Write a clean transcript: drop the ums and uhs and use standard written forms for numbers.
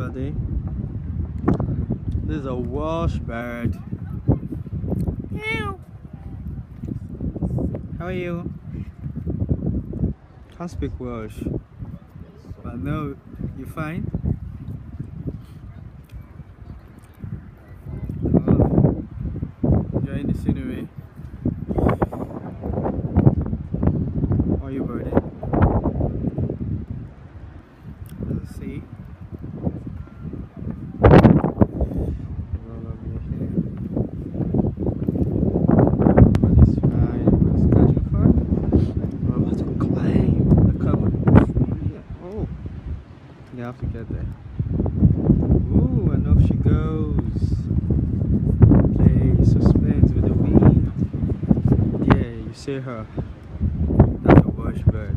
everybody. This is a Welsh bird. Meow. How are you? Can't speak Welsh, but no, you fine? Enjoying the scenery. How are you, birdie? Let's see. You have to get there. Ooh, and off she goes. Play suspense with the wind. Yeah, you see her. That's a Welsh bird.